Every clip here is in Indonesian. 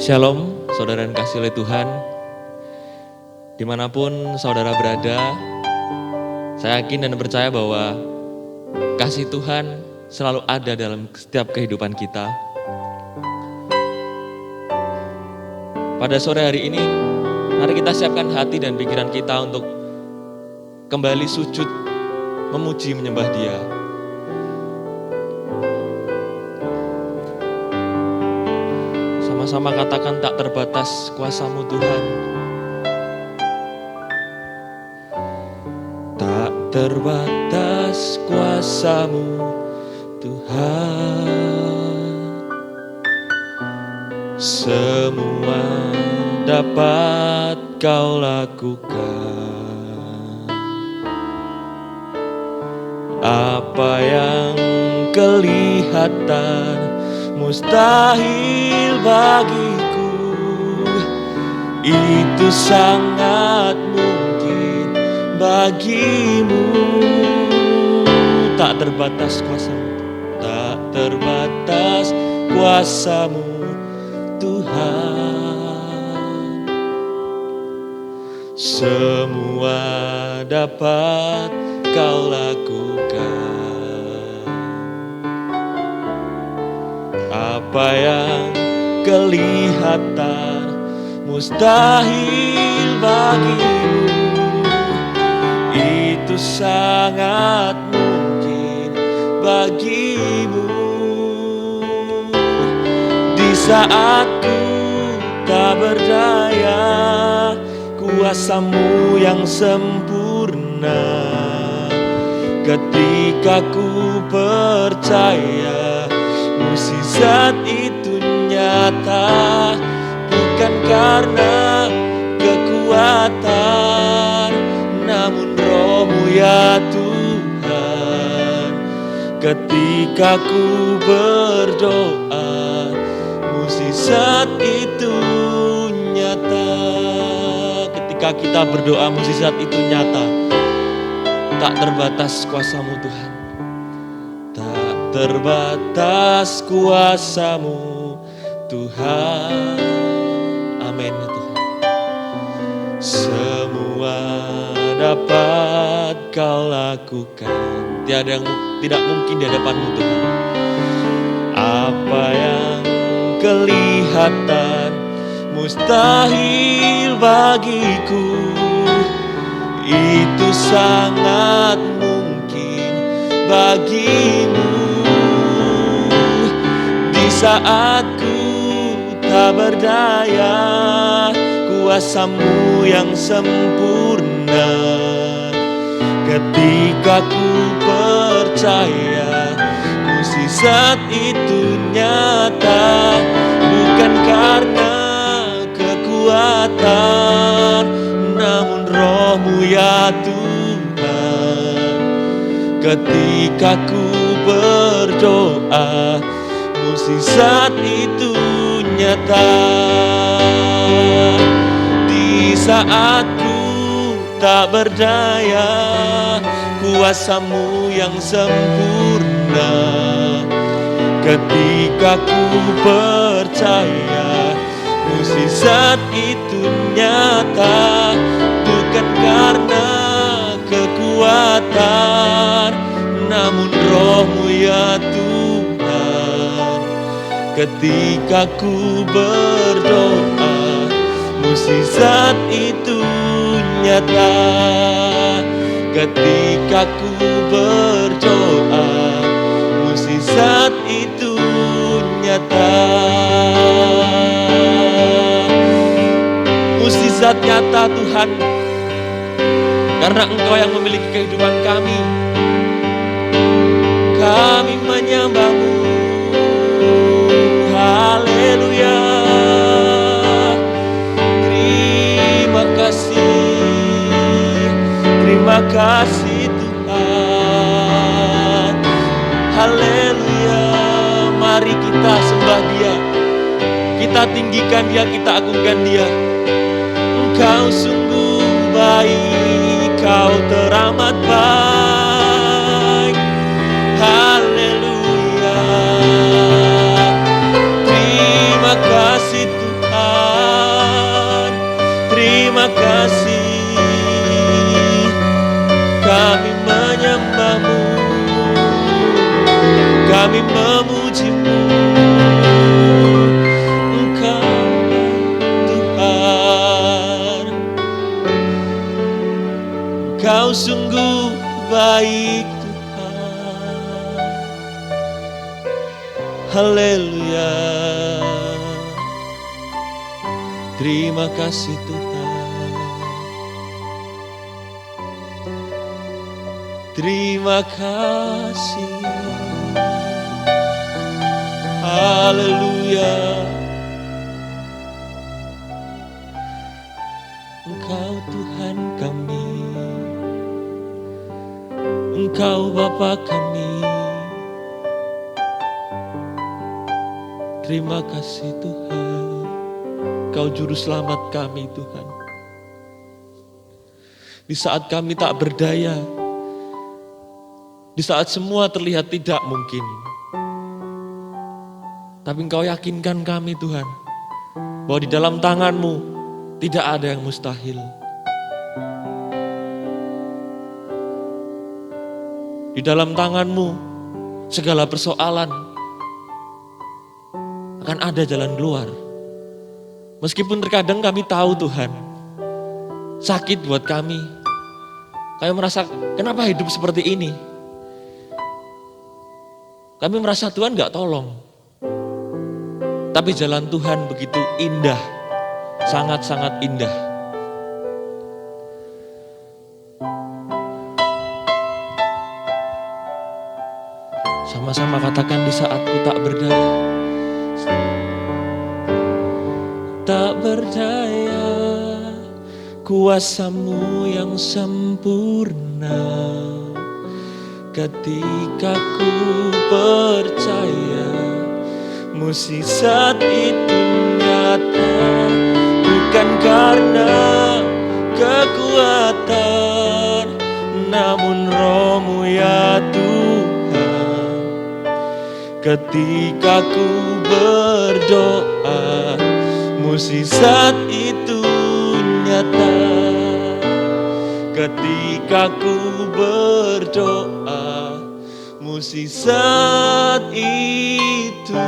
Shalom, saudara yang kasih oleh Tuhan. Dimanapun saudara berada, saya yakin dan percaya bahwa kasih Tuhan selalu ada dalam setiap kehidupan kita. Pada sore hari ini, mari kita siapkan hati dan pikiran kita untuk kembali sujud, memuji, menyembah Dia. Sama-sama katakan, tak terbatas kuasa-Mu Tuhan. Tak terbatas kuasa-Mu Tuhan. Semua dapat Kau lakukan. Apa yang kelihatan mustahil bagiku, itu sangat mungkin bagimu. Tak terbatas kuasa-Mu, tak terbatas kuasa-Mu Tuhan. Semua dapat Kau lakukan. Apa yang kelihatan mustahil bagimu, itu sangat mungkin bagimu. Di saat ku tak berdaya, kuasa-Mu yang sempurna. Ketika ku percaya mukjizat itu nyata, bukan karena kekuatan, namun Roh-Mu ya Tuhan. Ketika ku berdoa, mukjizat itu nyata. Ketika kita berdoa, mukjizat itu nyata. Tak terbatas kuasa-Mu Tuhan. Tak terbatas kuasa-Mu Tuhan. Amin ya Tuhan. Semua dapat Kau lakukan. Tiada yang tidak mungkin di hadapan-Mu Tuhan. Apa yang kelihatan mustahil bagiku, itu sangat mungkin bagimu. Di saat ku tak berdaya, kuasa-Mu yang sempurna. Ketika ku percaya, mukjizat itu nyata, bukan karena kekuatan, namun Roh-Mu ya Tuhan. Ketika ku berdoa, mukjizat itu nyata. Di saat ku tak berdaya, kuasa-Mu yang sempurna. Ketika ku percaya, mukjizat itu nyata, bukan karena kekuatan, namun Roh-Mu ya Tuhan. Ketika ku berdoa, mukjizat itu nyata. Ketika ku berdoa, mukjizat itu nyata. Mukjizat nyata Tuhan, karena Engkau yang memiliki kehidupan kami. Kami menyembah-Mu, haleluya. Terima kasih Tuhan, haleluya. Mari kita sembah Dia, kita tinggikan Dia, kita agungkan Dia. Engkau sungguh baik, Kau teramat baik, haleluya. Terima kasih Tuhan. kami memuji-Mu. Engkau Tuhan, Engkau sungguh baik Tuhan. Haleluya. Terima kasih Tuhan. Terima kasih. Haleluya. Engkau Tuhan kami, Engkau Bapa kami. Terima kasih Tuhan, Engkau Juru Selamat kami Tuhan. Di saat kami tak berdaya, di saat semua terlihat tidak mungkin, tapi Engkau yakinkan kami Tuhan, bahwa di dalam tangan-Mu tidak ada yang mustahil. Di dalam tangan-Mu segala persoalan akan ada jalan keluar. Meskipun terkadang kami tahu Tuhan, sakit buat kami. Kami merasa kenapa hidup seperti ini. Kami merasa Tuhan gak tolong. Tapi jalan Tuhan begitu indah, sangat-sangat indah. Sama-sama katakan, di saat ku tak berdaya. Tak berdaya, kuasa-Mu yang sempurna. Ketika ku percaya, mukjizat itu nyata. Bukan karena kekuatan, namun Roh-Mu ya Tuhan. Ketika ku berdoa, mukjizat itu nyata. Ketika ku berdoa, mukjizat itu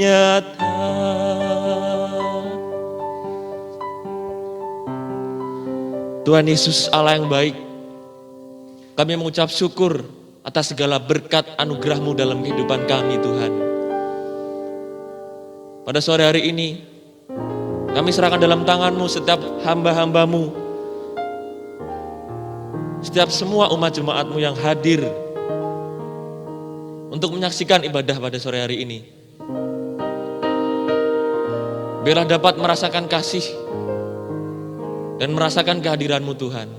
nyata. Tuhan Yesus Allah yang baik, kami mengucap syukur atas segala berkat anugerah-Mu dalam kehidupan kami Tuhan. Pada sore hari ini, kami serahkan dalam tangan-Mu setiap hamba-hamba-Mu, setiap semua umat jemaat-Mu yang hadir untuk menyaksikan ibadah pada sore hari ini. Biarlah dapat merasakan kasih dan merasakan kehadiran-Mu Tuhan.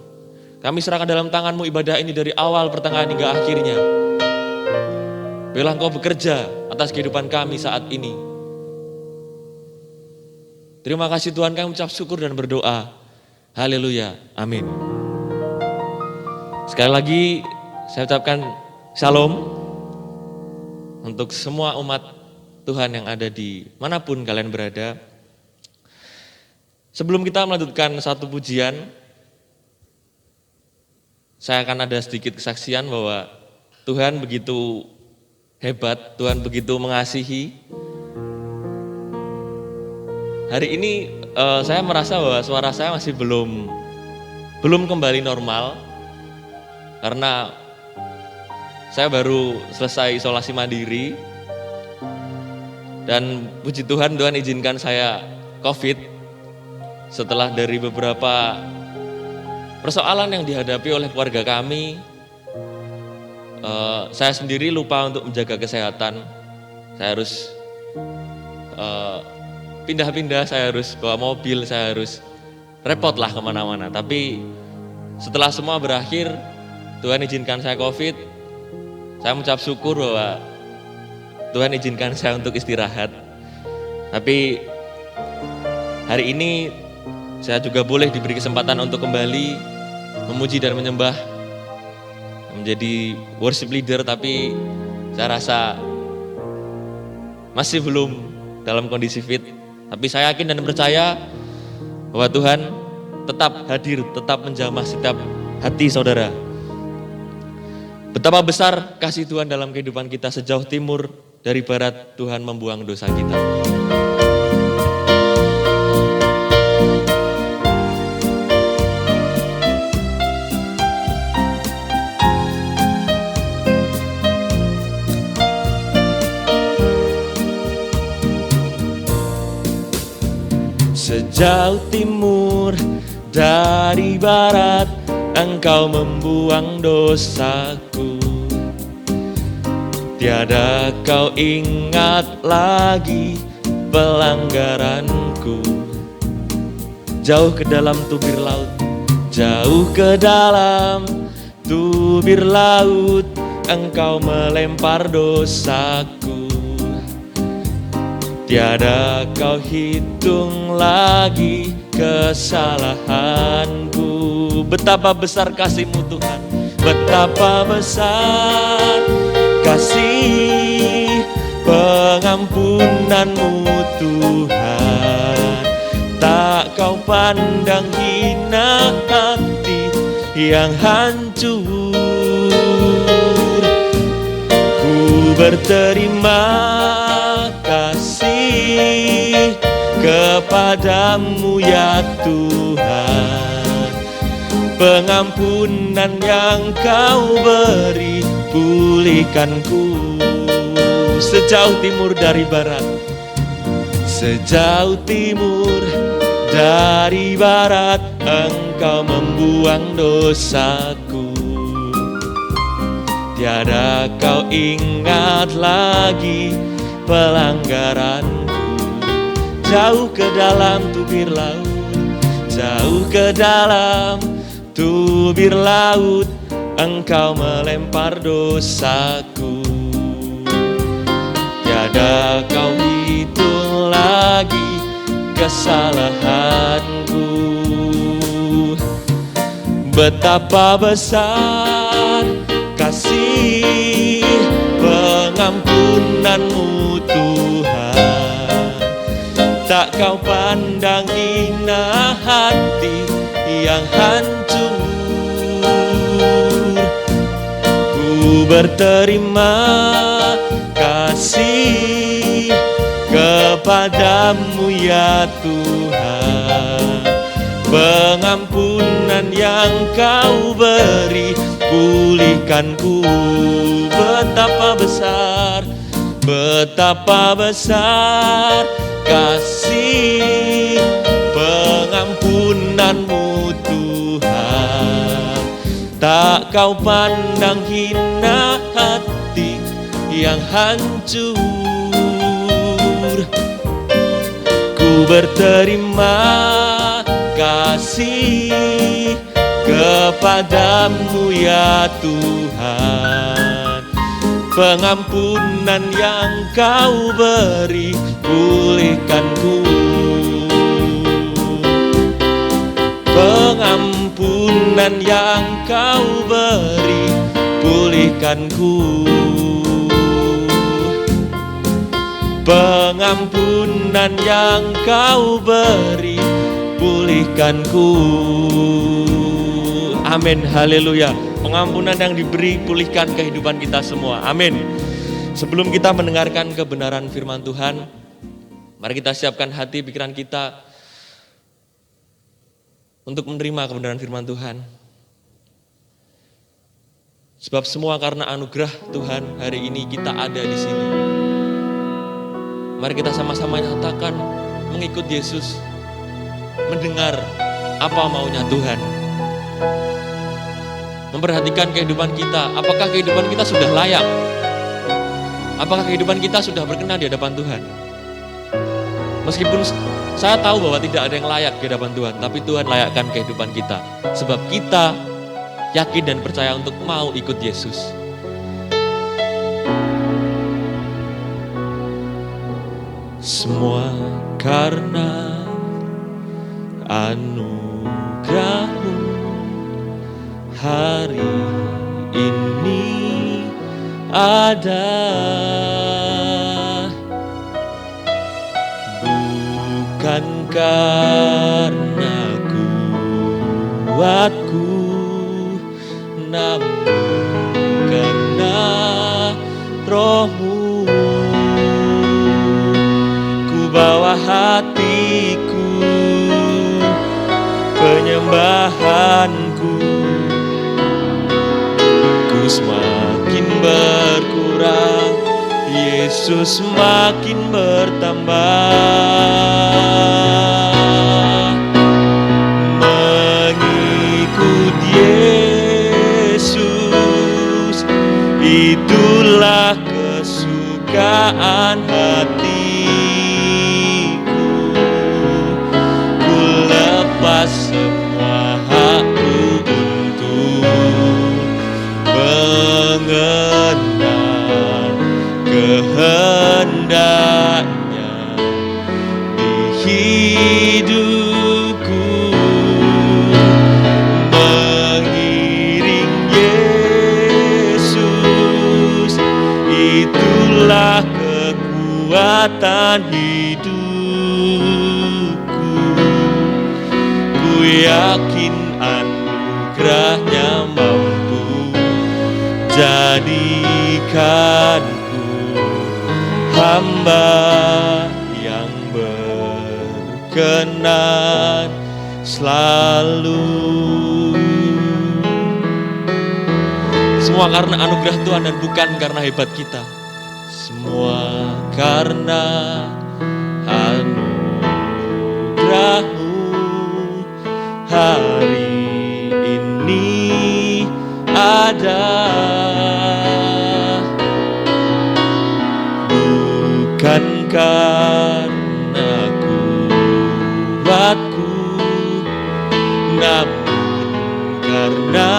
Kami serahkan dalam tangan-Mu ibadah ini dari awal pertengahan hingga akhirnya. Biarlah Engkau bekerja atas kehidupan kami saat ini. Terima kasih Tuhan, kami ucap syukur dan berdoa. Haleluya, amin. Sekali lagi saya ucapkan shalom untuk semua umat Tuhan yang ada di manapun kalian berada. Sebelum kita melanjutkan satu pujian, saya akan ada sedikit kesaksian bahwa Tuhan begitu hebat, Tuhan begitu mengasihi. Hari ini saya merasa bahwa suara saya masih belum kembali normal, karena saya baru selesai isolasi mandiri. Dan puji Tuhan, Tuhan izinkan saya COVID setelah dari beberapa persoalan yang dihadapi oleh keluarga kami. Saya sendiri lupa untuk menjaga kesehatan. Saya harus pindah-pindah, saya harus bawa mobil, saya harus repot lah kemana-mana. Tapi setelah semua berakhir, Tuhan izinkan saya COVID. Saya mengucap syukur bahwa Tuhan izinkan saya untuk istirahat. Tapi hari ini saya juga boleh diberi kesempatan untuk kembali memuji dan menyembah, menjadi worship leader. Tapi saya rasa masih belum dalam kondisi fit. Tapi saya yakin dan percaya bahwa Tuhan tetap hadir, tetap menjamah setiap hati saudara. Betapa besar kasih Tuhan dalam kehidupan kita, sejauh timur dari barat Tuhan membuang dosa kita. Sejauh timur dari barat, Engkau membuang dosaku. Tiada Kau ingat lagi pelanggaranku. Jauh ke dalam tubir laut, jauh ke dalam tubir laut, Engkau melempar dosaku. Tiada Kau hitung lagi kesalahanku. Betapa besar kasih-Mu Tuhan, betapa besar kasih pengampunan-Mu Tuhan. Tak Kau pandang hina hati yang hancur. Ku berterima kasih kepadamu ya Tuhan. Pengampunan yang Kau beri, pulihkanku. Sejauh timur dari barat, sejauh timur dari barat, Engkau membuang dosaku. Tiada Kau ingat lagi pelanggaranku. Jauh ke dalam tubir laut, jauh ke dalam tubir laut, Engkau melempar dosaku. Tiada Kau hitung lagi kesalahanku. Betapa besar kasih pengampunan-Mu Tuhan. Tak Kau pandang hina hati yang hancur. Ku berterima kasih kepadamu ya Tuhan. Pengampunan yang Kau beri, pulihkanku. Betapa besar, betapa besar kasih pengampunan-Mu Tuhan. Tak Kau pandang hina hati yang hancur. Ku berterima kasih kepadamu ya Tuhan. Pengampunan yang Kau beri, pulihkanku. Pengampunan yang Kau beri, pulihkanku. Pengampunan yang Kau beri, pulihkanku. Amin, haleluya. Pengampunan yang diberi, pulihkan kehidupan kita semua. Amin. Sebelum kita mendengarkan kebenaran firman Tuhan, mari kita siapkan hati pikiran kita untuk menerima kebenaran firman Tuhan. Sebab semua karena anugerah Tuhan hari ini kita ada di sini. Mari kita sama-sama nyatakan mengikut Yesus, mendengar apa maunya Tuhan. Memperhatikan kehidupan kita, apakah kehidupan kita sudah layak? Apakah kehidupan kita sudah berkenan di hadapan Tuhan? Meskipun saya tahu bahwa tidak ada yang layak di hadapan Tuhan, tapi Tuhan layakkan kehidupan kita. Sebab kita yakin dan percaya untuk mau ikut Yesus. Semua karena anugerah-Mu hari ini ada. Bukan karena kuatku, namun Roh-Mu. Ku bawa hatiku, penyembahanku, ku semakin berkurang, Yesus makin bertambah. Mengikut Yesus, itulah kesukaan hatiku. Ku lepas semua hakku untuk mengenal kehendaknya di hidupku. Mengiring Yesus, itulah kekuatan hidupku. Ku yakin anugerahnya mampu jadikanku hamba yang berkenan selalu. Semua karena anugerah Tuhan dan bukan karena hebat kita. Semua karena anugerah-Mu hari ini ada. Bukan karena kuatku, namun karena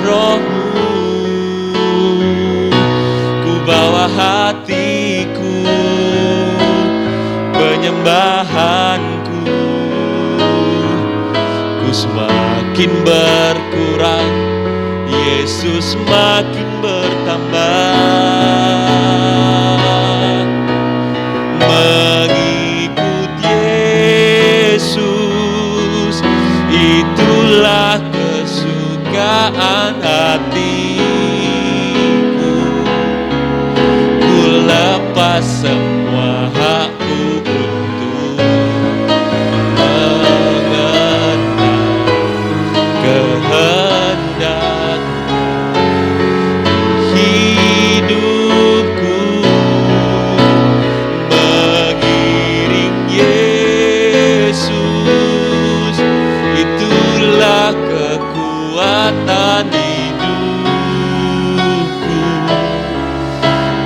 Roh-Mu. Ku bawa hatiku, penyembahanku, ku semakin berkurang, Yesus makin bertambah. Mengikut Yesus, itulah kesukaan hatiku. Ku lepas semua hakku untuk mengenal kehendak hidupku. Mengiring Yesus, itulah kekuatan hidupku.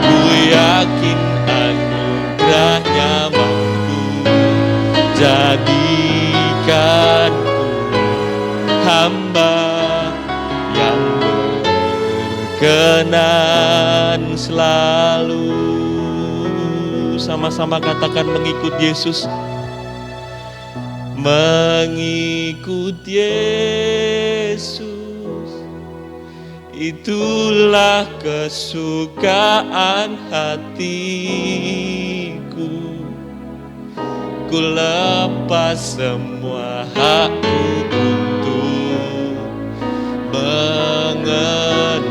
Ku yakin anugerahnya mampu jadikanku hamba yang berkenan selalu. Sama-sama katakan mengikut Yesus. Mengikut Yesus, itulah kesukaan hatiku. Ku lepas semua hakku untuk mengenal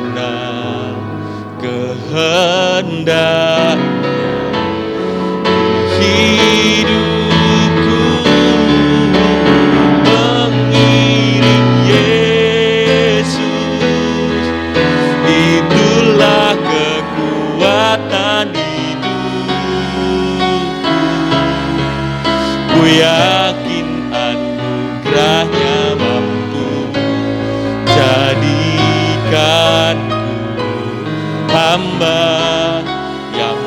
kehendak hidupku. Mengiring Yesus, itulah kekuatan hidupku. Ku yakin anugerahnya mampu jadikanku hamba yang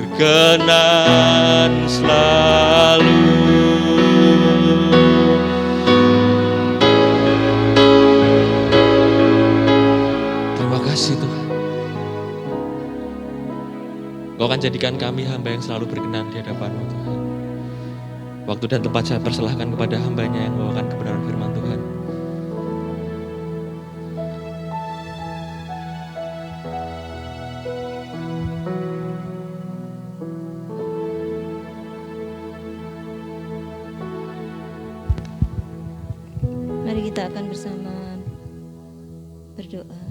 berkenan selalu. Terima kasih Tuhan. Kau akan jadikan kami hamba yang selalu berkenan di hadapan-Mu Tuhan. Waktu dan tempat saya persilahkan kepada hamba-Nya yang membawakan kebenaran firman Tuhan. Mari kita akan bersama berdoa.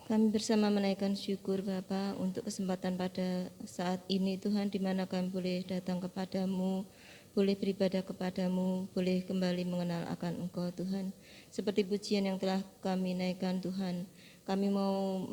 Kami bersama menaikkan syukur Bapa untuk kesempatan pada saat ini Tuhan, di mana kami boleh datang kepadamu, boleh beribadah kepadamu, boleh kembali mengenal akan Engkau Tuhan. Seperti pujian yang telah kami naikkan Tuhan, kami mau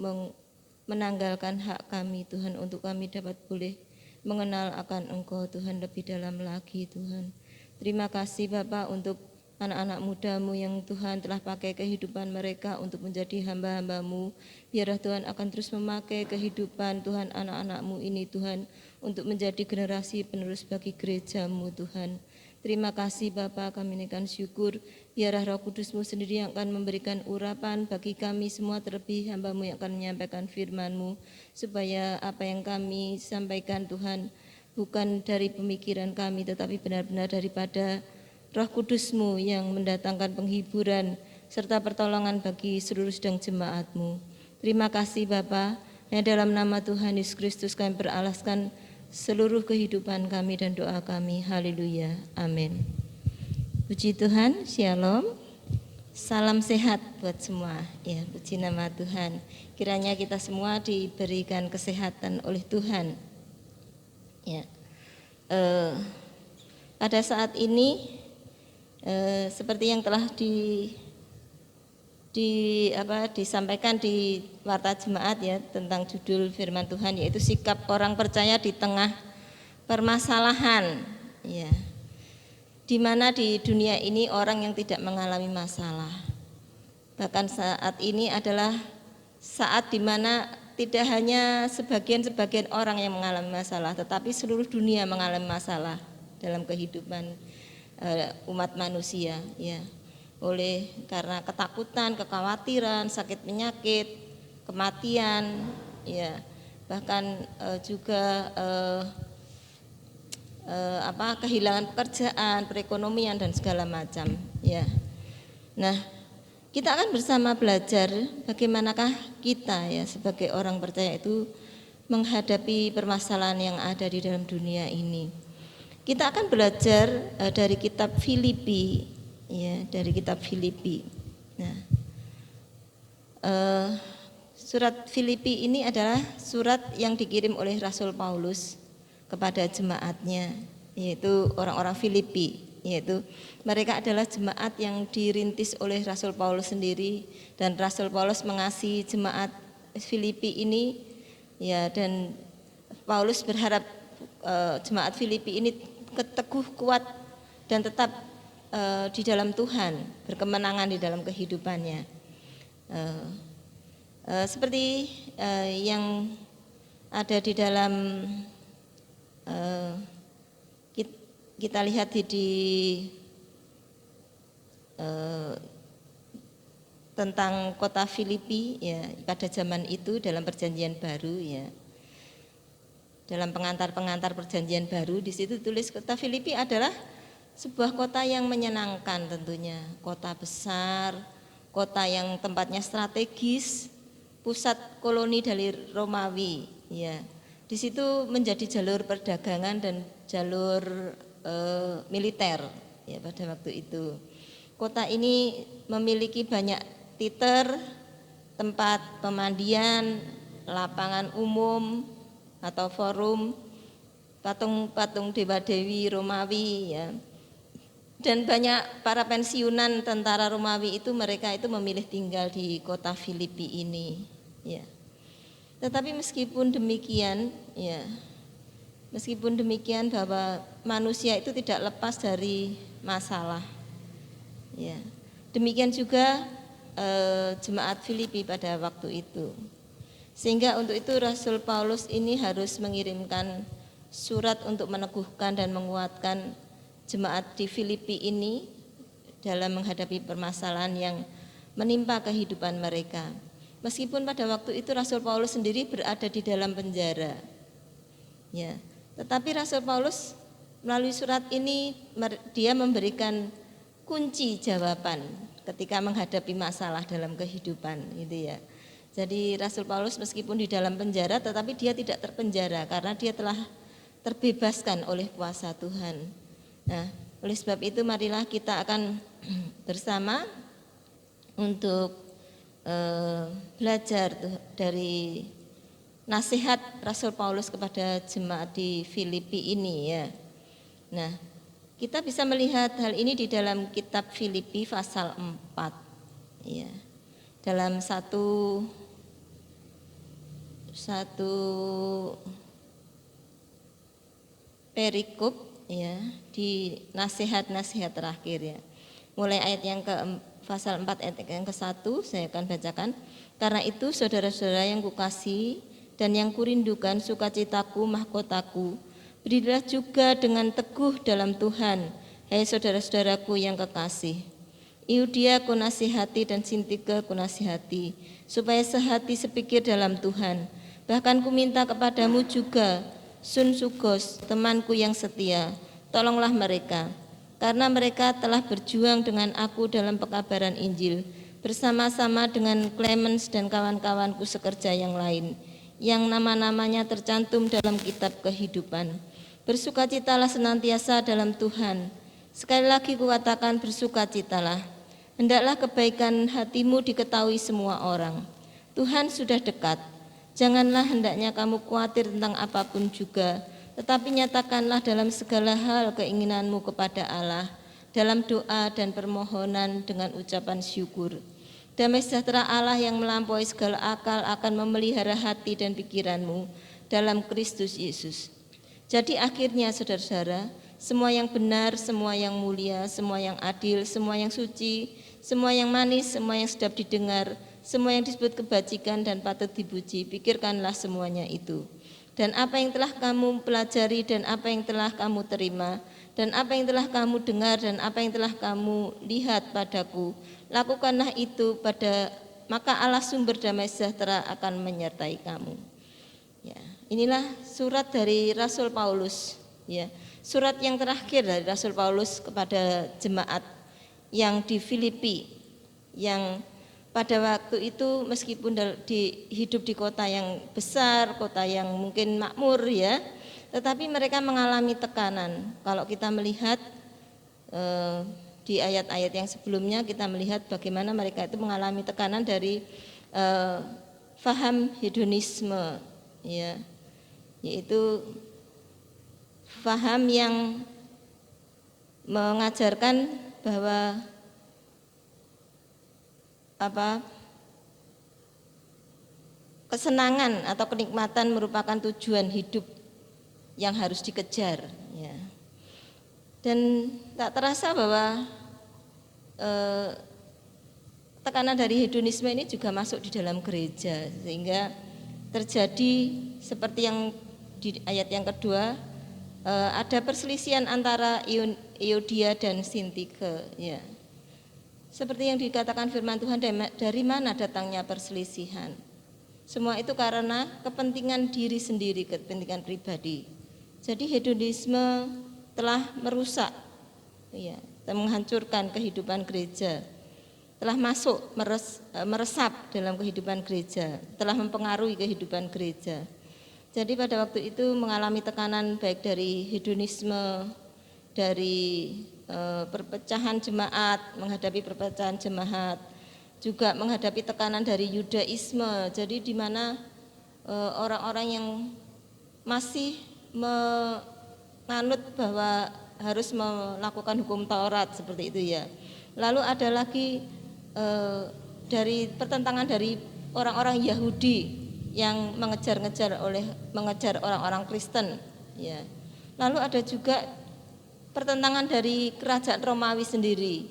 menanggalkan hak kami Tuhan, untuk kami dapat boleh mengenal akan Engkau Tuhan lebih dalam lagi Tuhan. Terima kasih Bapa untuk anak-anak mudamu yang Tuhan telah pakai kehidupan mereka untuk menjadi hamba-hambamu. Biarlah Tuhan akan terus memakai kehidupan Tuhan anak-anakmu ini Tuhan, untuk menjadi generasi penerus bagi gerejamu Tuhan. Terima kasih Bapa, kami naikkan syukur. Biarlah Roh Kudusmu sendiri yang akan memberikan urapan bagi kami semua, terlebih hambamu yang akan menyampaikan firman-Mu, supaya apa yang kami sampaikan Tuhan bukan dari pemikiran kami, tetapi benar-benar daripada Roh Kudus-Mu yang mendatangkan penghiburan serta pertolongan bagi seluruh sedang jemaat-Mu. Terima kasih Bapa, yang dalam nama Tuhan Yesus Kristus kami beralaskan seluruh kehidupan kami dan doa kami. Haleluya. Amin. Puji Tuhan, Shalom. Salam sehat buat semua. Ya, puji nama Tuhan. Kiranya kita semua diberikan kesehatan oleh Tuhan. Ya. Pada saat ini seperti yang telah disampaikan di warta jemaat ya, tentang judul firman Tuhan, yaitu sikap orang percaya di tengah permasalahan ya. Di mana di dunia ini orang yang tidak mengalami masalah. Bahkan saat ini adalah saat di mana tidak hanya sebagian orang yang mengalami masalah, tetapi seluruh dunia mengalami masalah dalam kehidupan umat manusia ya, karena ketakutan, kekhawatiran, sakit penyakit, kematian ya, bahkan juga kehilangan pekerjaan, perekonomian dan segala macam ya. Nah, kita akan bersama belajar bagaimanakah kita ya sebagai orang percaya itu menghadapi permasalahan yang ada di dalam dunia ini. Kita akan belajar dari kitab Filipi ya, dari kitab Filipi. Nah, surat Filipi ini adalah surat yang dikirim oleh Rasul Paulus kepada jemaatnya, yaitu orang-orang Filipi, yaitu mereka adalah jemaat yang dirintis oleh Rasul Paulus sendiri, dan Rasul Paulus mengasihi jemaat Filipi ini ya, dan Paulus berharap jemaat Filipi ini teguh, kuat dan tetap di dalam Tuhan, berkemenangan di dalam kehidupannya. Seperti yang ada di dalam kita lihat tentang kota Filipi ya, pada zaman itu dalam perjanjian baru ya. Dalam pengantar-pengantar perjanjian baru, di situ tulis kota Filipi adalah sebuah kota yang menyenangkan tentunya, kota besar, kota yang tempatnya strategis, pusat koloni dari Romawi ya. Di situ menjadi jalur perdagangan dan jalur militer ya pada waktu itu. Kota ini memiliki banyak teater, tempat pemandian, lapangan umum atau forum, patung-patung dewa-dewi Romawi ya. Dan banyak para pensiunan tentara Romawi itu, mereka itu memilih tinggal di kota Filipi ini ya. Tetapi meskipun demikian ya, bahwa manusia itu tidak lepas dari masalah ya. Demikian juga jemaat Filipi pada waktu itu. Sehingga untuk itu Rasul Paulus ini harus mengirimkan surat untuk meneguhkan dan menguatkan jemaat di Filipi ini dalam menghadapi permasalahan yang menimpa kehidupan mereka. Meskipun pada waktu itu Rasul Paulus sendiri berada di dalam penjara. Ya, tetapi Rasul Paulus melalui surat ini dia memberikan kunci jawaban ketika menghadapi masalah dalam kehidupan gitu ya. Jadi Rasul Paulus meskipun di dalam penjara, tetapi dia tidak terpenjara karena dia telah terbebaskan oleh kuasa Tuhan. Nah, oleh sebab itu marilah kita akan bersama untuk belajar dari nasihat Rasul Paulus kepada jemaat di Filipi ini ya. Nah, kita bisa melihat hal ini di dalam kitab Filipi pasal 4 ya. Dalam satu perikop ya, di nasihat-nasihat terakhir ya. Mulai ayat yang pasal 4 ayat yang ke-1 saya akan bacakan. Karena itu saudara-saudara yang kukasihi dan yang kurindukan, sukacitaku, mahkotaku, berilah juga dengan teguh dalam Tuhan, hai saudara-saudaraku yang kekasih. Euodia ku nasihati dan Sintike ku nasihati, supaya sehati sepikir dalam Tuhan. Bahkan ku minta kepadamu juga, Sunsugos, temanku yang setia, tolonglah mereka, karena mereka telah berjuang dengan aku dalam pekabaran Injil, bersama-sama dengan Clemens dan kawan-kawanku sekerja yang lain, yang nama-namanya tercantum dalam kitab kehidupan. Bersukacitalah senantiasa dalam Tuhan. Sekali lagi kukatakan, bersukacitalah. Hendaklah kebaikan hatimu diketahui semua orang. Tuhan sudah dekat. Janganlah hendaknya kamu khawatir tentang apapun juga, tetapi nyatakanlah dalam segala hal keinginanmu kepada Allah, dalam doa dan permohonan dengan ucapan syukur. Damai sejahtera Allah yang melampaui segala akal akan memelihara hati dan pikiranmu dalam Kristus Yesus. Jadi akhirnya saudara-saudara, semua yang benar, semua yang mulia, semua yang adil, semua yang suci, semua yang manis, semua yang sedap didengar, semua yang disebut kebajikan dan patut dipuji, pikirkanlah semuanya itu. Dan apa yang telah kamu pelajari dan apa yang telah kamu terima dan apa yang telah kamu dengar dan apa yang telah kamu lihat padaku, lakukanlah itu maka Allah sumber damai sejahtera akan menyertai kamu. Ya, inilah surat dari Rasul Paulus, ya. Surat yang terakhir dari Rasul Paulus kepada jemaat yang di Filipi, yang pada waktu itu meskipun hidup di kota yang besar, kota yang mungkin makmur ya, tetapi mereka mengalami tekanan. Kalau kita melihat di ayat-ayat yang sebelumnya, kita melihat bagaimana mereka itu mengalami tekanan dari faham hedonisme, ya, yaitu faham yang mengajarkan bahwa kesenangan atau kenikmatan merupakan tujuan hidup yang harus dikejar, ya. Dan tak terasa bahwa tekanan dari hedonisme ini juga masuk di dalam gereja, sehingga terjadi seperti yang di ayat yang kedua, ada perselisihan antara Euodia dan Sintike, ya. Seperti yang dikatakan firman Tuhan, dari mana datangnya perselisihan? Semua itu karena kepentingan diri sendiri, kepentingan pribadi. Jadi hedonisme telah merusak, ya, menghancurkan kehidupan gereja, telah masuk meresap dalam kehidupan gereja, telah mempengaruhi kehidupan gereja. Jadi pada waktu itu mengalami tekanan baik dari hedonisme, dari perpecahan jemaat, menghadapi perpecahan jemaat, juga menghadapi tekanan dari Yudaisme. Jadi di mana orang-orang yang masih menganut bahwa harus melakukan hukum Taurat seperti itu ya. Lalu ada lagi dari pertentangan dari orang-orang Yahudi yang mengejar orang-orang Kristen, ya. Lalu ada juga pertentangan dari kerajaan Romawi sendiri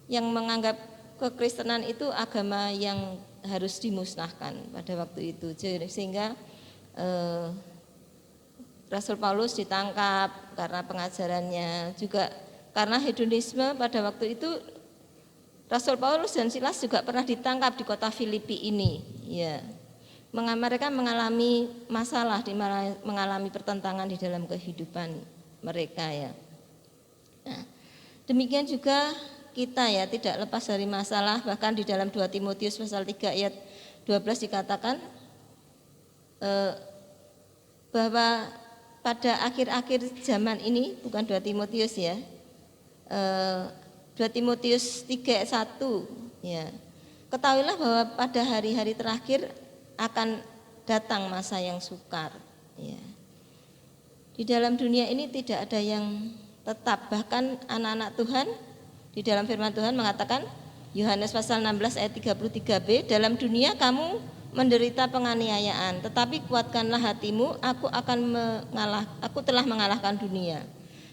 yang menganggap kekristenan itu agama yang harus dimusnahkan pada waktu itu, sehingga Rasul Paulus ditangkap karena pengajarannya, juga karena hedonisme. Pada waktu itu Rasul Paulus dan Silas juga pernah ditangkap di kota Filipi ini, ya. Mereka mengalami masalah, mengalami pertentangan di dalam kehidupan mereka, ya. Nah, demikian juga kita, ya, tidak lepas dari masalah. Bahkan di dalam 2 Timotius pasal 3 ayat 12 dikatakan bahwa pada akhir-akhir zaman ini, bukan 2 Timotius ya, 2 Timotius 3 ayat 1 ya, Ketahuilah bahwa pada hari-hari terakhir akan datang masa yang sukar. Ya. Di dalam dunia ini tidak ada yang tetap. Bahkan anak-anak Tuhan di dalam firman Tuhan mengatakan, Yohanes pasal 16 ayat 33b, dalam dunia kamu menderita penganiayaan, tetapi kuatkanlah hatimu, aku telah mengalahkan dunia.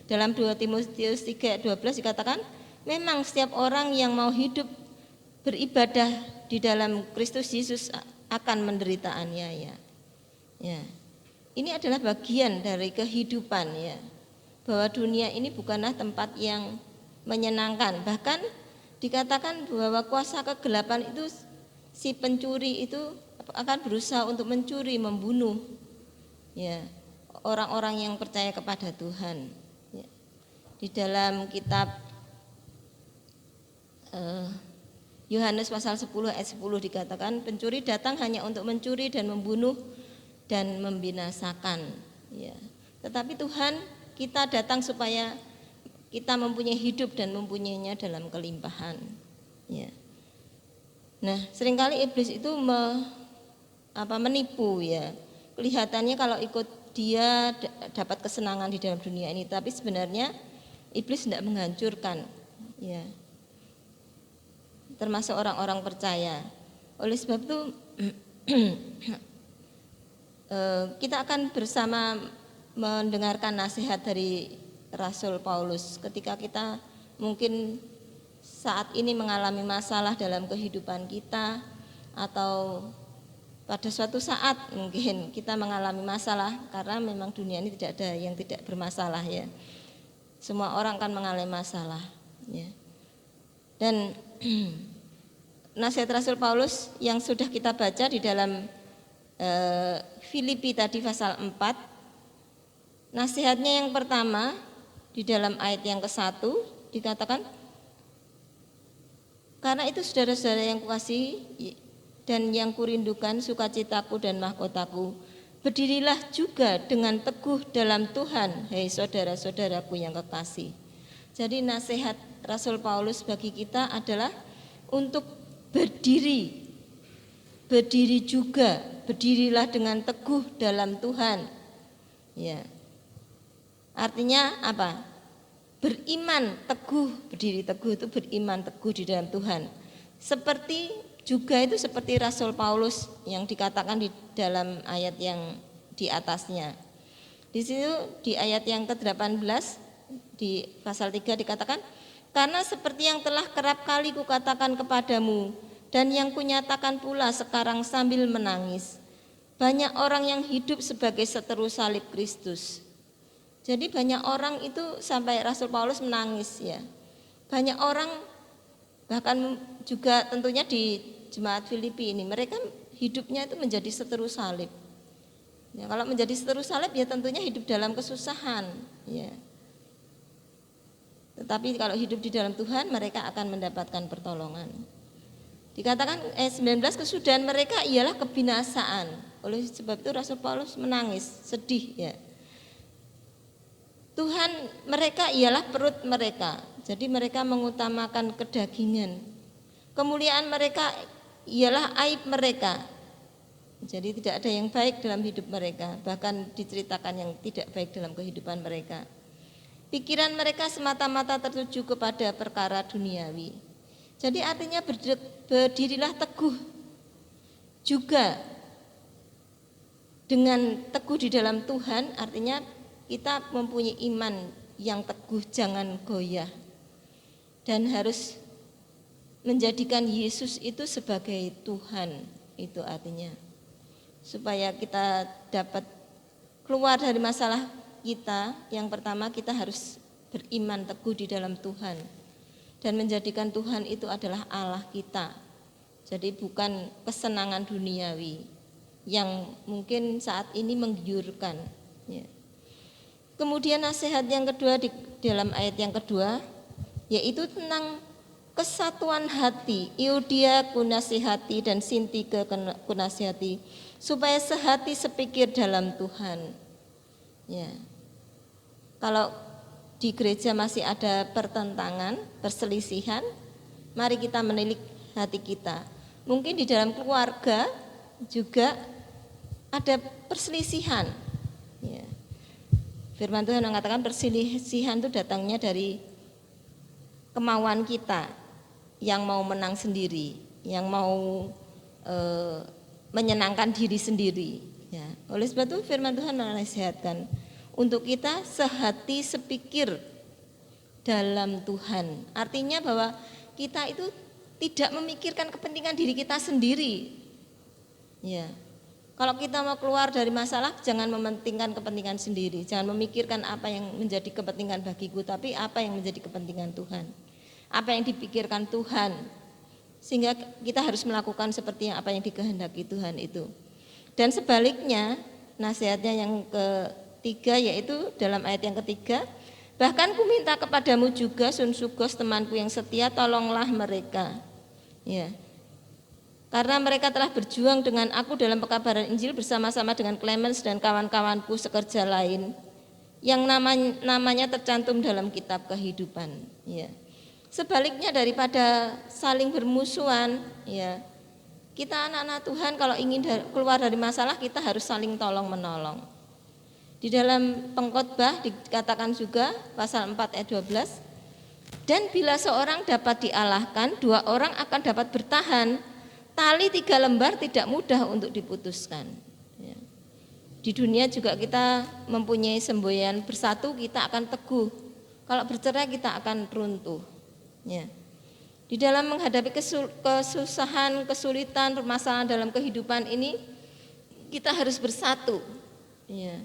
Dalam 2 Timotius 3 ayat 12 dikatakan, memang setiap orang yang mau hidup beribadah di dalam Kristus Yesus akan menderita aniaya. Ya. Ini adalah bagian dari kehidupan, ya. Bahwa dunia ini bukanlah tempat yang menyenangkan. Bahkan dikatakan bahwa kuasa kegelapan itu, si pencuri itu akan berusaha untuk mencuri, membunuh, ya, orang-orang yang percaya kepada Tuhan. Ya. Di dalam kitab Yohanes pasal 10 ayat 10 dikatakan, pencuri datang hanya untuk mencuri dan membunuh dan membinasakan, ya. Tetapi Tuhan, kita datang supaya kita mempunyai hidup dan mempunyainya dalam kelimpahan, ya. Nah, seringkali iblis itu menipu, ya. Kelihatannya kalau ikut dia dapat kesenangan di dalam dunia ini, tapi sebenarnya iblis tidak menghancurkan, ya. Termasuk orang-orang percaya. Oleh sebab itu kita akan bersama mendengarkan nasihat dari Rasul Paulus ketika kita mungkin saat ini mengalami masalah dalam kehidupan kita, atau pada suatu saat mungkin kita mengalami masalah, karena memang dunia ini tidak ada yang tidak bermasalah, ya. Semua orang akan mengalami masalah, ya. Dan nasihat Rasul Paulus yang sudah kita baca di dalam Filipi tadi pasal 4, nasihatnya yang pertama di dalam ayat yang ke-1 dikatakan, karena itu saudara-saudara yang kukasihi dan yang kurindukan, sukacitaku dan mahkotaku, berdirilah juga dengan teguh dalam Tuhan, hei saudara-saudaraku yang kekasih. Jadi nasihat Rasul Paulus bagi kita adalah untuk berdiri juga, berdirilah dengan teguh dalam Tuhan, ya. Artinya apa? Beriman teguh, berdiri teguh itu beriman teguh di dalam Tuhan. Seperti juga itu seperti Rasul Paulus yang dikatakan di dalam ayat yang di atasnya. Di situ di ayat yang ke-18 di pasal 3 dikatakan, karena seperti yang telah kerap kali kukatakan kepadamu dan yang kunyatakan pula sekarang sambil menangis, banyak orang yang hidup sebagai seteru salib Kristus. Jadi banyak orang itu sampai Rasul Paulus menangis, ya. Banyak orang, bahkan juga tentunya di jemaat Filipi ini, mereka hidupnya itu menjadi seteru salib. Ya, kalau menjadi seteru salib ya tentunya hidup dalam kesusahan, ya. Tetapi kalau hidup di dalam Tuhan, mereka akan mendapatkan pertolongan. Dikatakan 19, kesudahan mereka ialah kebinasaan. Oleh sebab itu Rasul Paulus menangis, sedih, ya. Tuhan mereka ialah perut mereka. Jadi mereka mengutamakan kedagingan. Kemuliaan mereka ialah aib mereka. Jadi tidak ada yang baik dalam hidup mereka, bahkan diceritakan yang tidak baik dalam kehidupan mereka. Pikiran mereka semata-mata tertuju kepada perkara duniawi. Jadi artinya berdirilah teguh juga dengan teguh di dalam Tuhan, artinya kita mempunyai iman yang teguh, jangan goyah, dan harus menjadikan Yesus itu sebagai Tuhan. Itu artinya supaya kita dapat keluar dari masalah kita. Yang pertama, kita harus beriman teguh di dalam Tuhan dan menjadikan Tuhan itu adalah Allah kita. Jadi bukan kesenangan duniawi yang mungkin saat ini menggiurkan, ya. Kemudian nasihat yang kedua di dalam ayat yang kedua, yaitu tentang kesatuan hati. Euodia kunasihati dan Sintike kunasihati, supaya sehati sepikir dalam Tuhan, ya. Kalau di gereja masih ada pertentangan, perselisihan, mari kita menilik hati kita. Mungkin di dalam keluarga juga ada perselisihan. Ya. Firman Tuhan mengatakan perselisihan itu datangnya dari kemauan kita yang mau menang sendiri, yang mau menyenangkan diri sendiri. Ya. Oleh sebab itu firman Tuhan menasihatkan untuk kita sehati sepikir dalam Tuhan. Artinya bahwa kita itu tidak memikirkan kepentingan diri kita sendiri. Ya. Kalau kita mau keluar dari masalah, jangan mementingkan kepentingan sendiri, jangan memikirkan apa yang menjadi kepentingan bagiku, tapi apa yang menjadi kepentingan Tuhan, apa yang dipikirkan Tuhan, sehingga kita harus melakukan seperti apa yang dikehendaki Tuhan itu. Dan sebaliknya, nasihatnya yang ketiga yaitu dalam ayat yang ketiga, bahkan ku minta kepadamu juga Sunsugos temanku yang setia, tolonglah mereka. Ya. Karena mereka telah berjuang dengan aku dalam pekabaran Injil bersama-sama dengan Clemens dan kawan-kawanku sekerja lain yang namanya tercantum dalam kitab kehidupan. Ya. Sebaliknya daripada saling bermusuhan, ya, kita anak-anak Tuhan kalau ingin keluar dari masalah kita harus saling tolong menolong. Di dalam Pengkhotbah dikatakan juga pasal 4 ayat 12, dan bila seorang dapat dialahkan, 2 orang akan dapat bertahan. Tali 3 lembar tidak mudah untuk diputuskan. Ya. Di dunia juga kita mempunyai semboyan, bersatu kita akan teguh. Kalau bercerai kita akan runtuh. Ya. Di dalam menghadapi kesusahan, kesulitan, permasalahan dalam kehidupan ini, kita harus bersatu. Ya.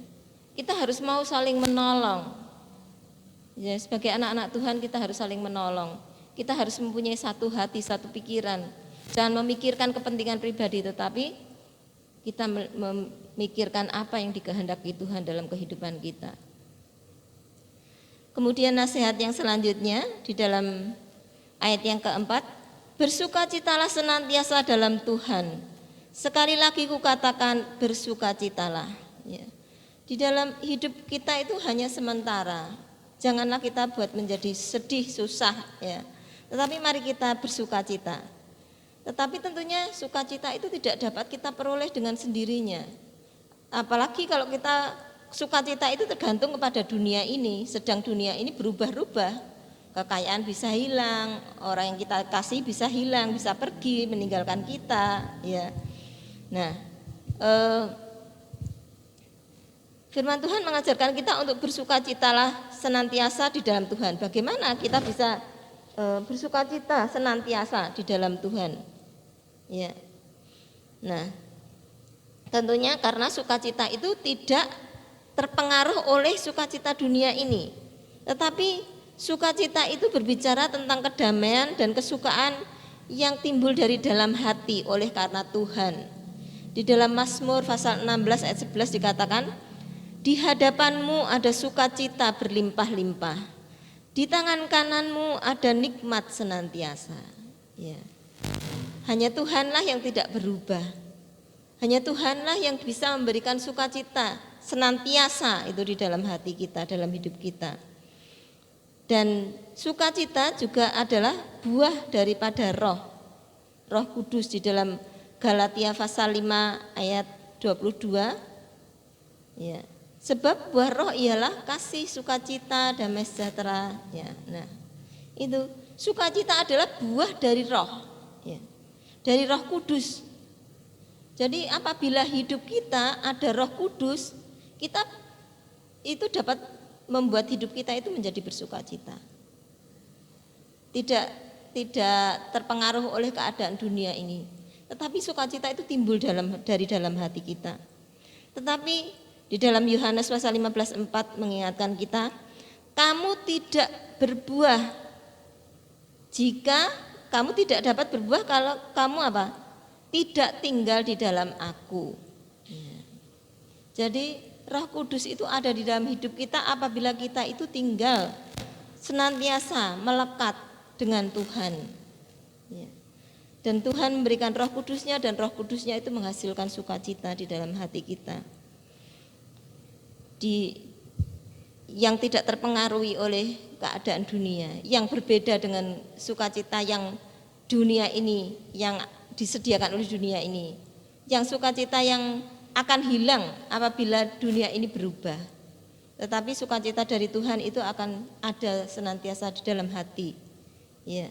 Kita harus mau saling menolong. Ya, sebagai anak-anak Tuhan kita harus saling menolong. Kita harus mempunyai satu hati, satu pikiran. Jangan memikirkan kepentingan pribadi, tetapi kita memikirkan apa yang dikehendaki Tuhan dalam kehidupan kita. Kemudian nasihat yang selanjutnya di dalam ayat yang keempat, bersukacitalah senantiasa dalam Tuhan. Sekali lagi kukatakan bersukacitalah. Ya. Di dalam hidup kita itu hanya sementara. Janganlah kita buat menjadi sedih, susah. Ya. Tetapi mari kita bersukacita. Tetapi tentunya sukacita itu tidak dapat kita peroleh dengan sendirinya. Apalagi kalau kita sukacita itu tergantung kepada dunia ini, sedang dunia ini berubah-ubah. Kekayaan bisa hilang, orang yang kita kasih bisa hilang, bisa pergi, meninggalkan kita. Ya. Nah, firman Tuhan mengajarkan kita untuk bersukacitalah senantiasa di dalam Tuhan. Bagaimana kita bisa bersukacita senantiasa di dalam Tuhan? Ya. Nah, tentunya karena sukacita itu tidak terpengaruh oleh sukacita dunia ini. Tetapi sukacita itu berbicara tentang kedamaian dan kesukaan yang timbul dari dalam hati oleh karena Tuhan. Di dalam Mazmur pasal 16 ayat 11 dikatakan, di hadapanmu ada sukacita berlimpah-limpah, di tangan kananmu ada nikmat senantiasa. Ya. Hanya Tuhanlah yang tidak berubah. Hanya Tuhanlah yang bisa memberikan sukacita senantiasa itu di dalam hati kita, dalam hidup kita. Dan sukacita juga adalah buah daripada Roh Kudus di dalam Galatia pasal 5 ayat 22. Ya. Sebab buah Roh ialah kasih, sukacita, damai sejahtera. Ya. Nah, itu sukacita adalah buah dari Roh. Ya. Dari Roh Kudus. Jadi apabila hidup kita ada Roh Kudus, kita itu dapat membuat hidup kita itu menjadi bersukacita. Tidak terpengaruh oleh keadaan dunia ini. Tetapi sukacita itu timbul dari dalam hati kita. Tetapi di dalam Yohanes pasal 15:4 mengingatkan kita, kamu tidak berbuah jika kamu tidak dapat berbuah kalau kamu apa? Tidak tinggal di dalam aku. Ya. Jadi Roh Kudus itu ada di dalam hidup kita apabila kita itu tinggal senantiasa melekat dengan Tuhan. Ya. Dan Tuhan memberikan Roh Kudusnya dan Roh Kudusnya itu menghasilkan sukacita di dalam hati kita. Yang tidak terpengaruhi oleh keadaan dunia, yang berbeda dengan sukacita yang dunia ini yang disediakan oleh dunia ini. Yang sukacita yang akan hilang apabila dunia ini berubah. Tetapi sukacita dari Tuhan itu akan ada senantiasa di dalam hati. Ya.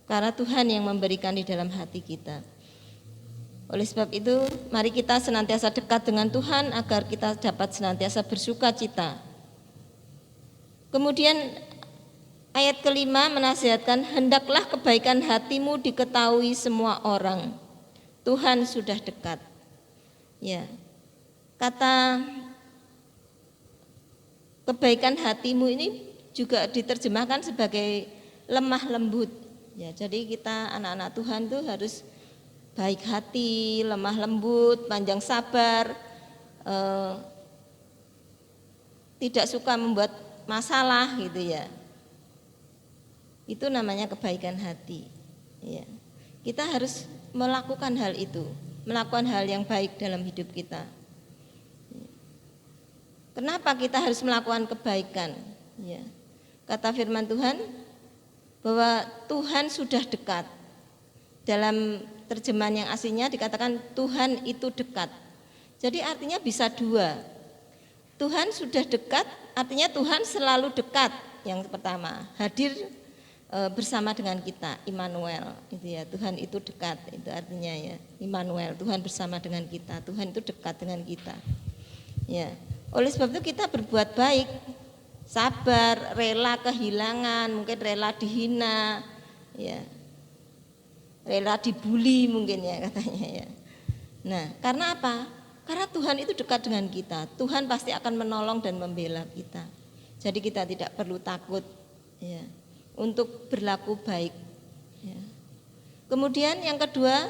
Karena Tuhan yang memberikan di dalam hati kita. Oleh sebab itu, mari kita senantiasa dekat dengan Tuhan agar kita dapat senantiasa bersukacita. Kemudian ayat kelima menasihatkan, hendaklah kebaikan hatimu diketahui semua orang. Tuhan sudah dekat. Ya. Kata kebaikan hatimu ini juga diterjemahkan sebagai lemah lembut. Ya, jadi kita anak-anak Tuhan tuh harus baik hati, lemah lembut, panjang sabar, tidak suka membuat masalah gitu ya. Itu namanya kebaikan hati. Ya. Kita harus melakukan hal itu, melakukan hal yang baik dalam hidup kita. Kenapa kita harus melakukan kebaikan? Ya. Kata firman Tuhan bahwa Tuhan sudah dekat. Dalam terjemahan yang aslinya dikatakan Tuhan itu dekat. Jadi artinya bisa dua. Tuhan sudah dekat, artinya Tuhan selalu dekat. Yang pertama, hadir bersama dengan kita, Immanuel, itu ya, Tuhan itu dekat, itu artinya ya, Immanuel, Tuhan bersama dengan kita, Tuhan itu dekat dengan kita. Ya, oleh sebab itu kita berbuat baik, sabar, rela kehilangan, mungkin rela dihina, ya, rela dibully mungkin ya katanya ya. Nah, karena apa? Karena Tuhan itu dekat dengan kita, Tuhan pasti akan menolong dan membela kita. Jadi kita tidak perlu takut, ya, untuk berlaku baik. Ya. Kemudian yang kedua,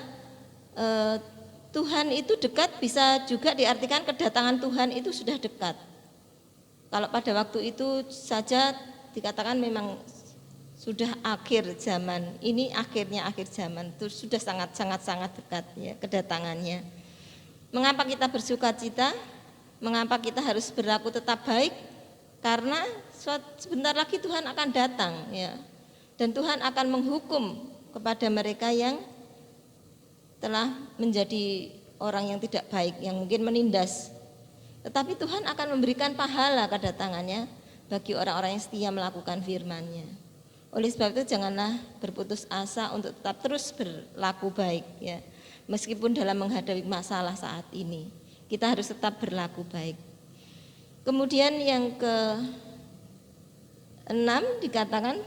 Tuhan itu dekat bisa juga diartikan kedatangan Tuhan itu sudah dekat. Kalau pada waktu itu saja dikatakan memang sudah akhir zaman, ini akhirnya akhir zaman, itu sudah sangat dekat ya kedatangannya. Mengapa kita bersukacita? Mengapa kita harus berlaku tetap baik? Karena sebentar lagi Tuhan akan datang ya. Dan Tuhan akan menghukum kepada mereka yang telah menjadi orang yang tidak baik, yang mungkin menindas. Tetapi Tuhan akan memberikan pahala kedatangannya bagi orang-orang yang setia melakukan firman-Nya. Oleh sebab itu janganlah berputus asa untuk tetap terus berlaku baik ya. Meskipun dalam menghadapi masalah saat ini, kita harus tetap berlaku baik. Kemudian yang ke-6 dikatakan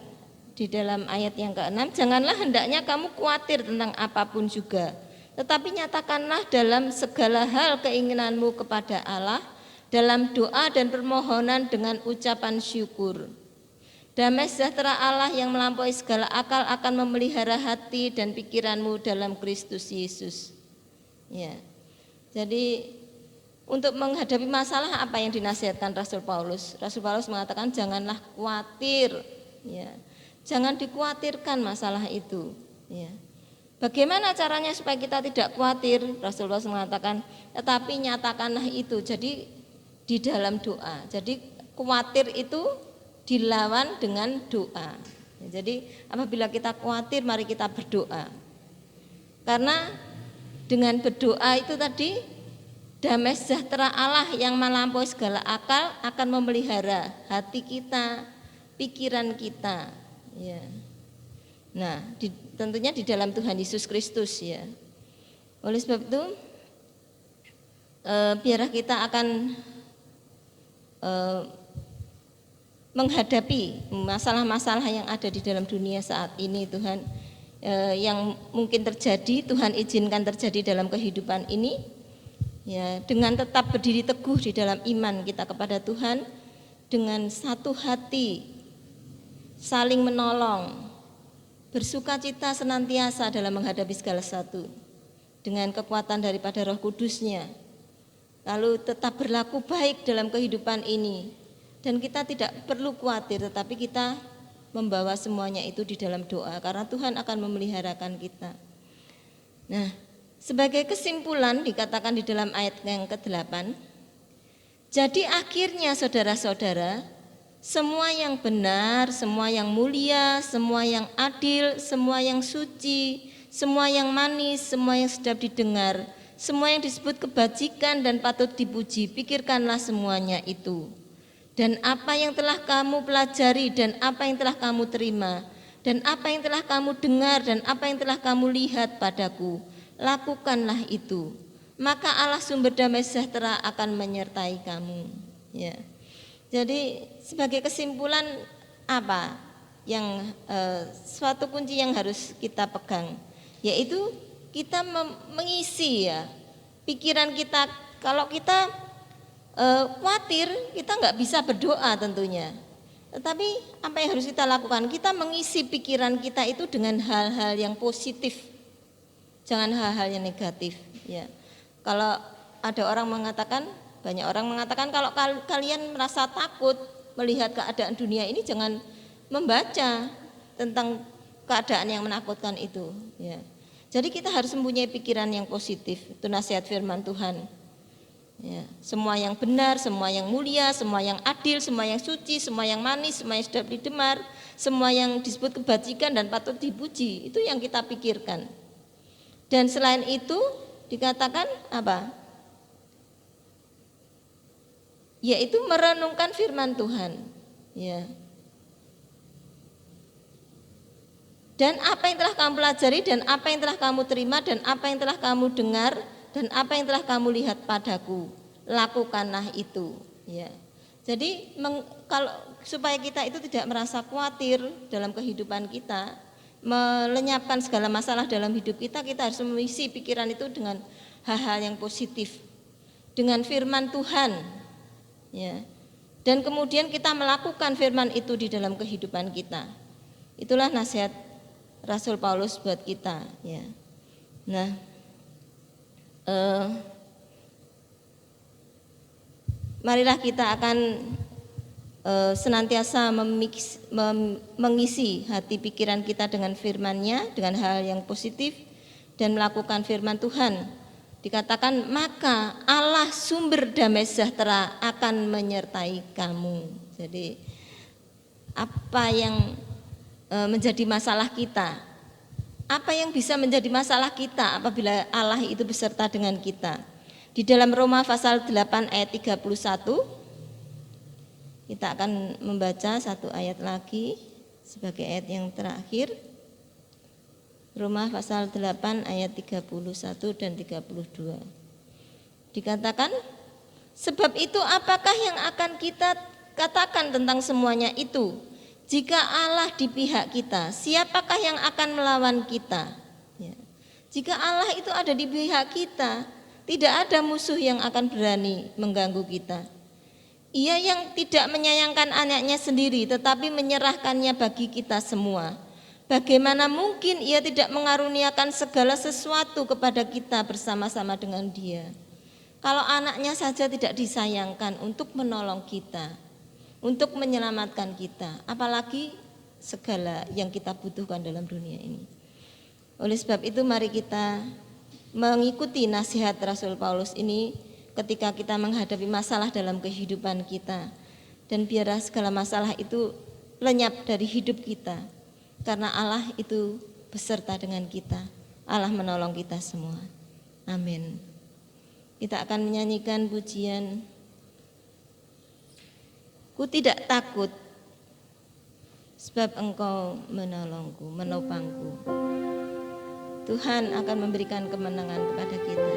di dalam ayat yang ke-6, janganlah hendaknya kamu khawatir tentang apapun juga, tetapi nyatakanlah dalam segala hal keinginanmu kepada Allah dalam doa dan permohonan dengan ucapan syukur. Damai sejahtera Allah yang melampaui segala akal akan memelihara hati dan pikiranmu dalam Kristus Yesus. Ya. Jadi untuk menghadapi masalah apa yang dinasihatkan Rasul Paulus? Rasul Paulus mengatakan janganlah khawatir, ya. Jangan dikhawatirkan masalah itu, ya. Bagaimana caranya supaya kita tidak khawatir? Rasul Paulus mengatakan, tetapi nyatakanlah itu. Jadi di dalam doa. Jadi khawatir itu dilawan dengan doa. Ya, jadi apabila kita khawatir, mari kita berdoa. Karena dengan berdoa itu tadi damai sejahtera Allah yang melampaui segala akal akan memelihara hati kita, pikiran kita. Ya. Nah, tentunya di dalam Tuhan Yesus Kristus ya. Oleh sebab itu, biarlah kita akan menghadapi masalah-masalah yang ada di dalam dunia saat ini Tuhan, yang mungkin terjadi, Tuhan izinkan terjadi dalam kehidupan ini. Ya, dengan tetap berdiri teguh di dalam iman kita kepada Tuhan, dengan satu hati, saling menolong, bersukacita senantiasa dalam menghadapi segala sesuatu, dengan kekuatan daripada Roh Kudus-Nya, lalu tetap berlaku baik dalam kehidupan ini, dan kita tidak perlu khawatir, tetapi kita membawa semuanya itu di dalam doa, karena Tuhan akan memeliharakan kita. Nah, sebagai kesimpulan dikatakan di dalam ayat yang ke-8, jadi akhirnya saudara-saudara, semua yang benar, semua yang mulia, semua yang adil, semua yang suci, semua yang manis, semua yang sedap didengar, semua yang disebut kebajikan dan patut dipuji, pikirkanlah semuanya itu. Dan apa yang telah kamu pelajari dan apa yang telah kamu terima dan apa yang telah kamu dengar dan apa yang telah kamu lihat padaku, lakukanlah itu. Maka Allah sumber damai sejahtera akan menyertai kamu. Ya. Jadi sebagai kesimpulan apa yang suatu kunci yang harus kita pegang, yaitu kita mengisi ya pikiran kita. Kalau kita khawatir, kita nggak bisa berdoa tentunya. Tetapi apa yang harus kita lakukan? Kita mengisi pikiran kita itu dengan hal-hal yang positif, jangan hal-hal yang negatif. Ya, kalau ada orang mengatakan, banyak orang mengatakan kalau kalian merasa takut melihat keadaan dunia ini, jangan membaca tentang keadaan yang menakutkan itu. Ya. Jadi kita harus mempunyai pikiran yang positif. Itu nasihat firman Tuhan. Ya. Semua yang benar, semua yang mulia, semua yang adil, semua yang suci, semua yang manis, semua yang sedap didengar, semua yang disebut kebajikan dan patut dipuji, itu yang kita pikirkan. Dan selain itu dikatakan apa? Yaitu merenungkan firman Tuhan. Ya. Dan apa yang telah kamu pelajari dan apa yang telah kamu terima dan apa yang telah kamu dengar dan apa yang telah kamu lihat padaku, lakukanlah itu. Ya. Jadi kalau supaya kita itu tidak merasa khawatir dalam kehidupan kita, melenyapkan segala masalah dalam hidup kita, kita harus mengisi pikiran itu dengan hal-hal yang positif, dengan firman Tuhan. Ya. Dan kemudian kita melakukan firman itu di dalam kehidupan kita. Itulah nasihat Rasul Paulus buat kita. Ya. Nah, marilah kita akan senantiasa mengisi hati pikiran kita dengan firman-Nya, dengan hal yang positif dan melakukan firman Tuhan. Dikatakan maka Allah sumber damai sejahtera akan menyertai kamu. Jadi apa yang menjadi masalah kita? Apa yang bisa menjadi masalah kita apabila Allah itu beserta dengan kita? Di dalam Roma pasal 8 ayat 31 kita akan membaca satu ayat lagi sebagai ayat yang terakhir. Roma pasal 8 ayat 31 dan 32. Dikatakan, sebab itu apakah yang akan kita katakan tentang semuanya itu? Jika Allah di pihak kita, siapakah yang akan melawan kita? Ya. Jika Allah itu ada di pihak kita, tidak ada musuh yang akan berani mengganggu kita. Ia yang tidak menyayangkan anaknya sendiri, tetapi menyerahkannya bagi kita semua. Bagaimana mungkin ia tidak mengaruniakan segala sesuatu kepada kita bersama-sama dengan Dia? Kalau anaknya saja tidak disayangkan untuk menolong kita, untuk menyelamatkan kita, apalagi segala yang kita butuhkan dalam dunia ini. Oleh sebab itu mari kita mengikuti nasihat Rasul Paulus ini ketika kita menghadapi masalah dalam kehidupan kita. Dan biarlah segala masalah itu lenyap dari hidup kita. Karena Allah itu beserta dengan kita. Allah menolong kita semua. Amin. Kita akan menyanyikan pujian Ku tidak takut sebab Engkau menolongku, menopangku. Tuhan akan memberikan kemenangan kepada kita.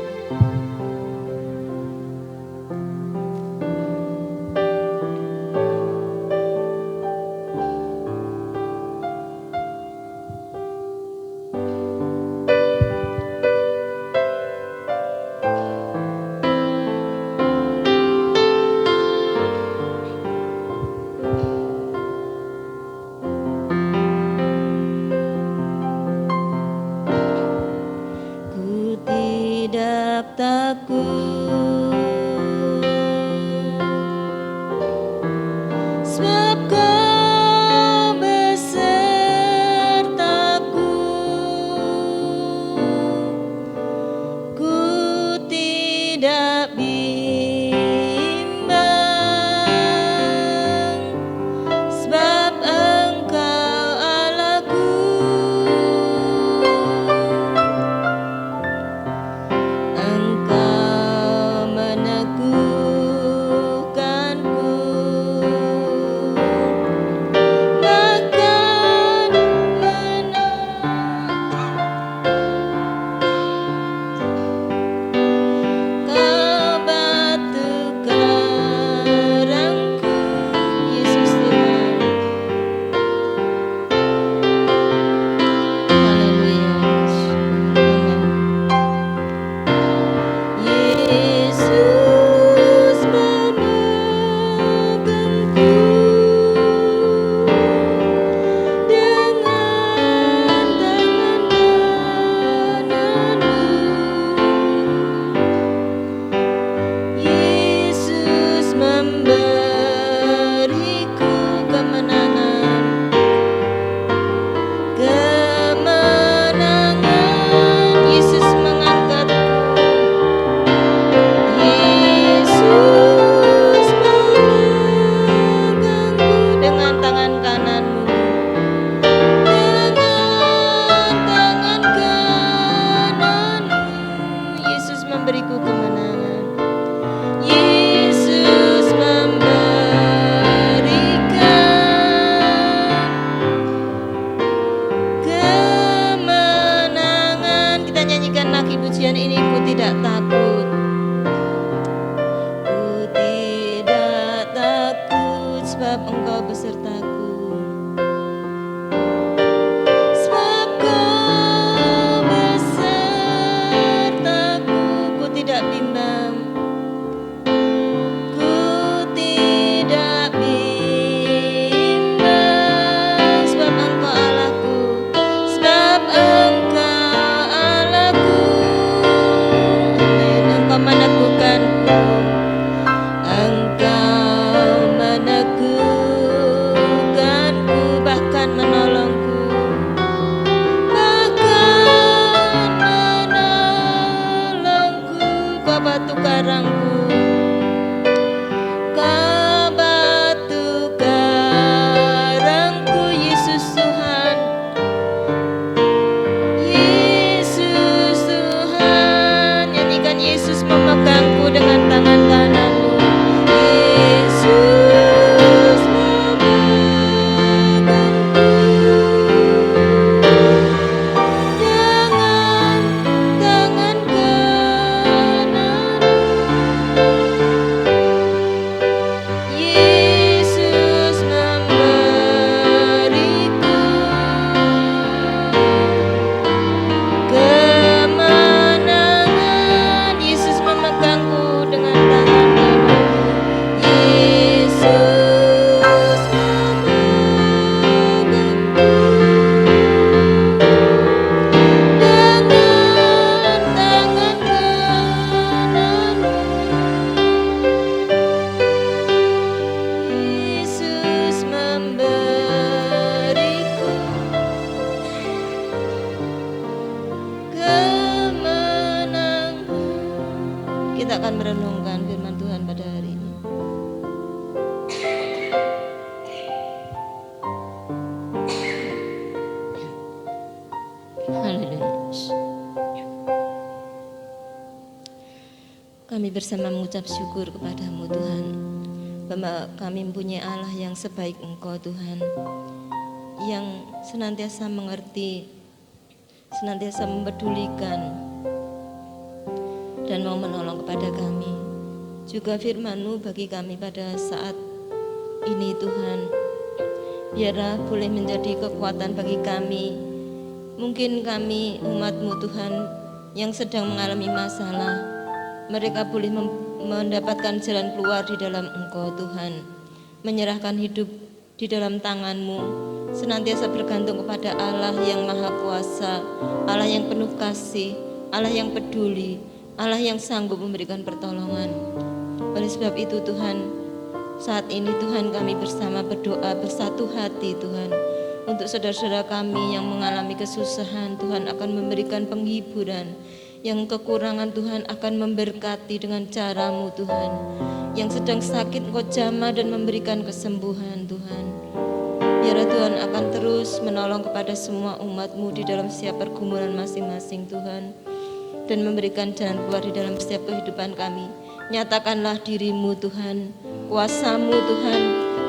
batu karangku, Kau batu karangku, Yesus Tuhan. Yesus Tuhan, nyanyikan Yesus memegangku dengan tangan kananmu. Yesus memegangku dengan tangan kananmu. Yesus memberiku kemenangan. Yesus memegangku dengan tangan kananmu. Yesus memegangku dengan tangan kananmu. Yesus memberiku kemenangan. Kita akan merenungkan firman Tuhan pada hari ini. Haleluya. Kami bersama mengucap syukur kepadamu Tuhan, bahwa kami mempunyai Allah yang sebaik Engkau Tuhan, yang senantiasa mengerti, senantiasa mempedulikan, dan mau menolong kepada kami. Juga firman-Mu bagi kami pada saat ini Tuhan, biarlah boleh menjadi kekuatan bagi kami. Mungkin kami umat-Mu Tuhan yang sedang mengalami masalah, mereka boleh mendapatkan jalan keluar di dalam Engkau Tuhan, menyerahkan hidup di dalam tangan-Mu, senantiasa bergantung kepada Allah yang Maha Kuasa, Allah yang penuh kasih, Allah yang peduli, Allah yang sanggup memberikan pertolongan. Oleh sebab itu Tuhan, saat ini Tuhan kami bersama berdoa bersatu hati Tuhan, untuk saudara-saudara kami yang mengalami kesusahan. Tuhan akan memberikan penghiburan, yang kekurangan Tuhan akan memberkati dengan cara-Mu Tuhan, yang sedang sakit Engkau jamah dan memberikan kesembuhan Tuhan. Biarlah Tuhan akan terus menolong kepada semua umat-Mu di dalam setiap pergumulan masing-masing Tuhan, dan memberikan jalan keluar di dalam setiap kehidupan kami. Nyatakanlah diri-Mu Tuhan, kuasa-Mu Tuhan,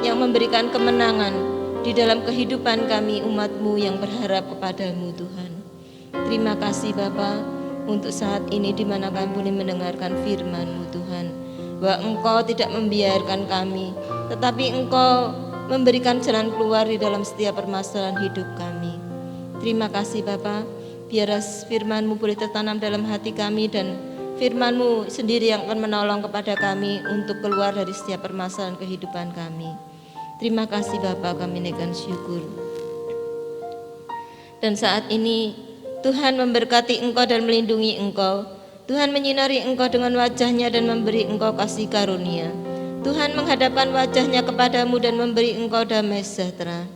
yang memberikan kemenangan di dalam kehidupan kami umat-Mu yang berharap kepada-Mu Tuhan. Terima kasih Bapa untuk saat ini di mana kami boleh mendengarkan firman-Mu Tuhan, bahwa Engkau tidak membiarkan kami, tetapi Engkau memberikan jalan keluar di dalam setiap permasalahan hidup kami. Terima kasih Bapa, biar firman-Mu boleh tertanam dalam hati kami, dan firman-Mu sendiri yang akan menolong kepada kami untuk keluar dari setiap permasalahan kehidupan kami. Terima kasih Bapa, kami naikkan syukur. Dan saat ini Tuhan memberkati Engkau dan melindungi Engkau. Tuhan menyinari Engkau dengan wajah-Nya dan memberi Engkau kasih karunia. Tuhan menghadapkan wajah-Nya kepadamu dan memberi Engkau damai sejahtera.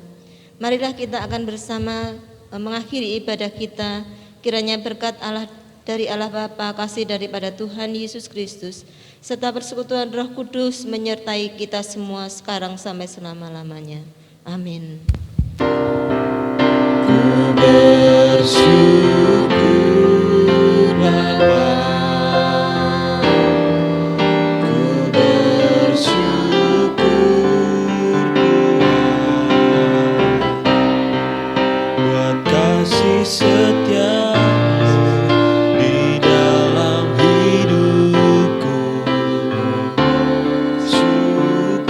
Marilah kita akan bersama mengakhiri ibadah kita. Kiranya berkat Allah dari Allah Bapa, kasih daripada Tuhan Yesus Kristus, serta persekutuan Roh Kudus menyertai kita semua sekarang sampai selama-lamanya. Amin. Bersyukur Bapa, ku bersyukur Tuhan, buat kasih setia-Mu di dalam hidupku. Syukur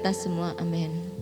kita semua. Amin.